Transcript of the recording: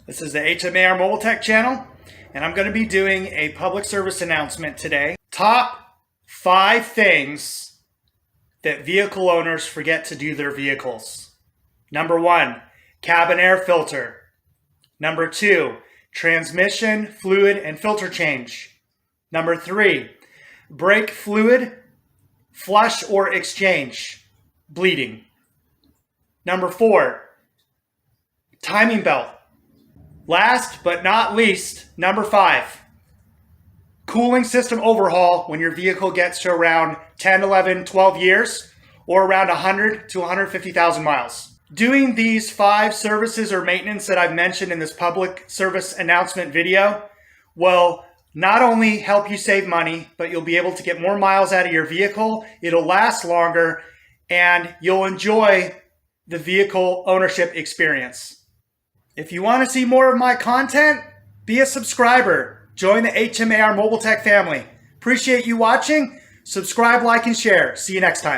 This is the Hmar Mobile Tech channel, and I'm going to be doing a public service announcement today. Top 5 things that vehicle owners forget to do their vehicles. Number 1, cabin air filter. Number 2, transmission, fluid, and filter change. Number 3, brake fluid, flush or exchange, bleeding. Number 4, timing belt. Last but not least, number 5, cooling system overhaul when your vehicle gets to around 10, 11, 12 years or around 100 to 150,000 miles. Doing these 5 services or maintenance that I've mentioned in this public service announcement video will not only help you save money, but you'll be able to get more miles out of your vehicle, it'll last longer, and you'll enjoy the vehicle ownership experience. If you want to see more of my content, be a subscriber. Join the Hmar Mobile Tech family. Appreciate you watching. Subscribe, like, and share. See you next time.